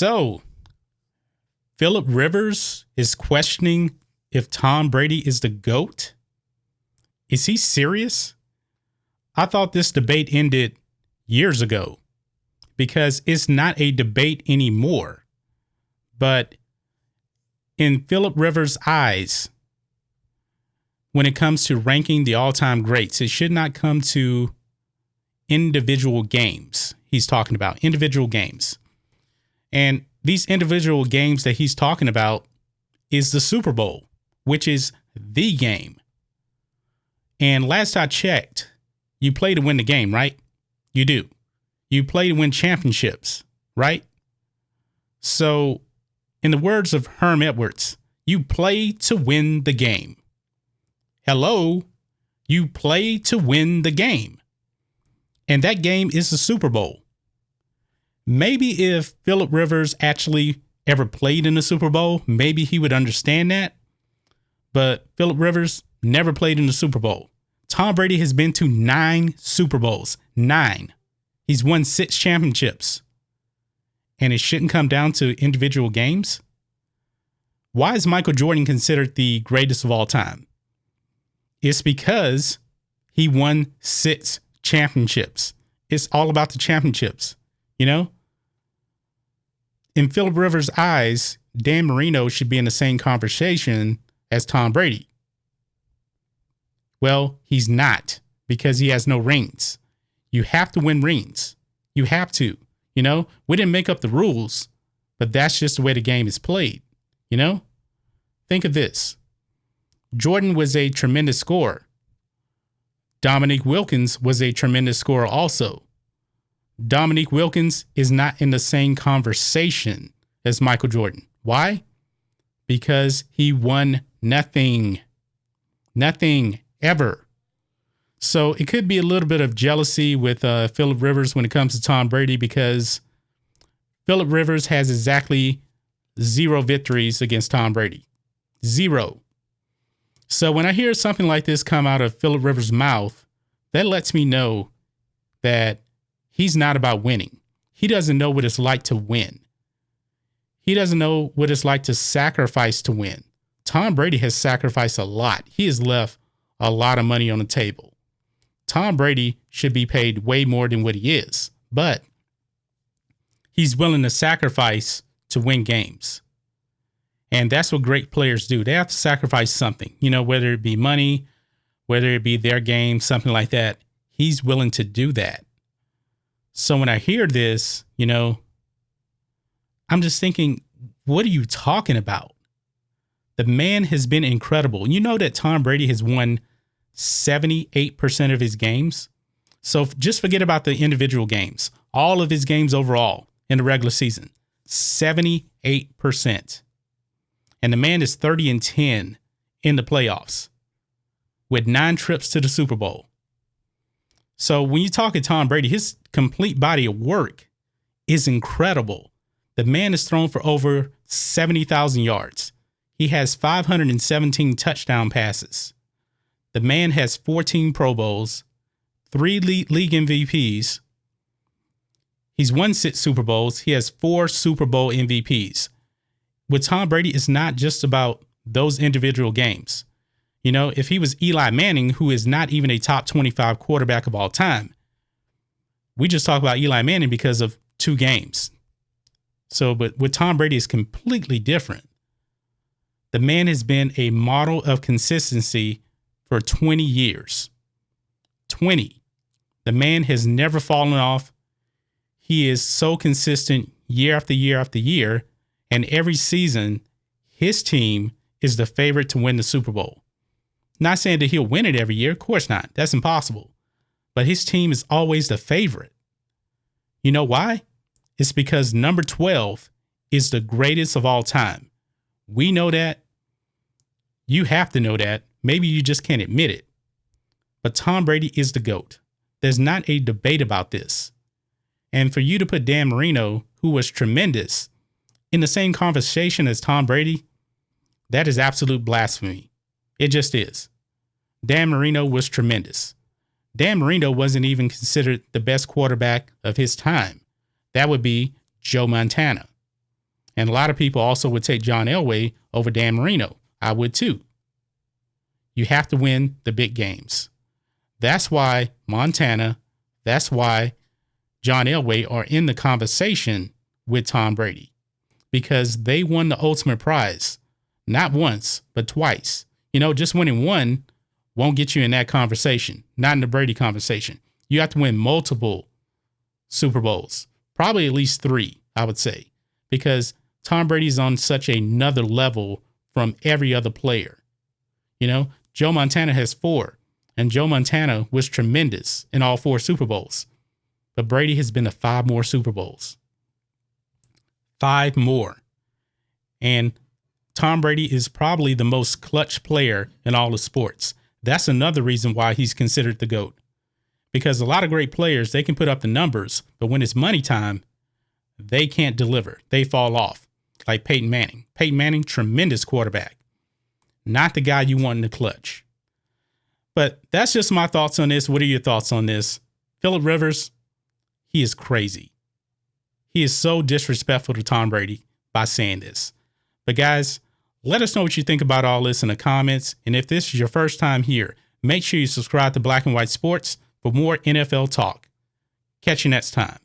So, Phillip Rivers is questioning if Tom Brady is the GOAT. Is he serious? I thought this debate ended years ago because it's not a debate anymore. But in Phillip Rivers' eyes, when it comes to ranking the all-time greats, it should not come to individual games. He's talking about individual games. And these individual games that he's talking about is the Super Bowl, which is the game. And last I checked, you play to win the game, right? You do. You play to win championships, right? So, in the words of Herm Edwards, you play to win the game. Hello, you play to win the game. And that game is the Super Bowl. Maybe if Phillip Rivers actually ever played in the Super Bowl, maybe he would understand that. But Phillip Rivers never played in the Super Bowl. Tom Brady has been to 9 Super Bowls. 9. He's won 6 championships. And it shouldn't come down to individual games? Why is Michael Jordan considered the greatest of all time? It's because he won 6 championships. It's all about the championships, you know? In Phillip Rivers' eyes, Dan Marino should be in the same conversation as Tom Brady. Well, he's not because he has no rings. You have to win rings. You have to. You know, we didn't make up the rules, but that's just the way the game is played. You know, think of this. Jordan was a tremendous scorer. Dominique Wilkins was a tremendous scorer also. Dominique Wilkins is not in the same conversation as Michael Jordan. Why? Because he won nothing. Nothing ever. So it could be a little bit of jealousy with Phillip Rivers when it comes to Tom Brady because Phillip Rivers has exactly 0 victories against Tom Brady. 0. So when I hear something like this come out of Phillip Rivers' mouth, that lets me know that he's not about winning. He doesn't know what it's like to win. He doesn't know what it's like to sacrifice to win. Tom Brady has sacrificed a lot. He has left a lot of money on the table. Tom Brady should be paid way more than what he is, but he's willing to sacrifice to win games. And that's what great players do. They have to sacrifice something, you know, whether it be money, whether it be their game, something like that. He's willing to do that. So when I hear this, you know, I'm just thinking, what are you talking about? The man has been incredible. You know that Tom Brady has won 78% of his games. So just forget about the individual games. All of his games overall in the regular season, 78%. And the man is 30-10 in the playoffs with 9 trips to the Super Bowl. So when you talk to Tom Brady, his complete body of work is incredible. The man has thrown for over 70,000 yards. He has 517 touchdown passes. The man has 14 Pro Bowls, 3 league MVPs. He's won 6 Super Bowls. He has 4 Super Bowl MVPs. With Tom Brady, it's not just about those individual games. You know, if he was Eli Manning, who is not even a top 25 quarterback of all time, we just talk about Eli Manning because of 2 games. So, but with Tom Brady, it's completely different. The man has been a model of consistency for 20 years. 20. The man has never fallen off. He is so consistent year after year after year. And every season, his team is the favorite to win the Super Bowl. Not saying that he'll win it every year. Of course not. That's impossible. But his team is always the favorite. You know why? It's because number 12 is the greatest of all time. We know that. You have to know that. Maybe you just can't admit it. But Tom Brady is the GOAT. There's not a debate about this. And for you to put Dan Marino, who was tremendous, in the same conversation as Tom Brady, that is absolute blasphemy. It just is. Dan Marino was tremendous. Dan Marino wasn't even considered the best quarterback of his time. That would be Joe Montana. And a lot of people also would take John Elway over Dan Marino. I would too. You have to win the big games. That's why Montana, that's why John Elway are in the conversation with Tom Brady, because they won the ultimate prize, not once, but twice. Just winning one won't get you in that conversation, not in the Brady conversation. You have to win multiple Super Bowls, probably at least 3, I would say, because Tom Brady's on such another level from every other player. Joe Montana has 4, and Joe Montana was tremendous in all 4 Super Bowls. But Brady has been to 5 more Super Bowls. 5 more. And Tom Brady is probably the most clutch player in all of sports. That's another reason why he's considered the GOAT. Because a lot of great players, they can put up the numbers, but when it's money time, they can't deliver. They fall off. Like Peyton Manning. Peyton Manning, tremendous quarterback. Not the guy you want in the clutch. But that's just my thoughts on this. What are your thoughts on this? Phillip Rivers, he is crazy. He is so disrespectful to Tom Brady by saying this. But guys, let us know what you think about all this in the comments. And if this is your first time here, make sure you subscribe to Black and White Sports for more NFL talk. Catch you next time.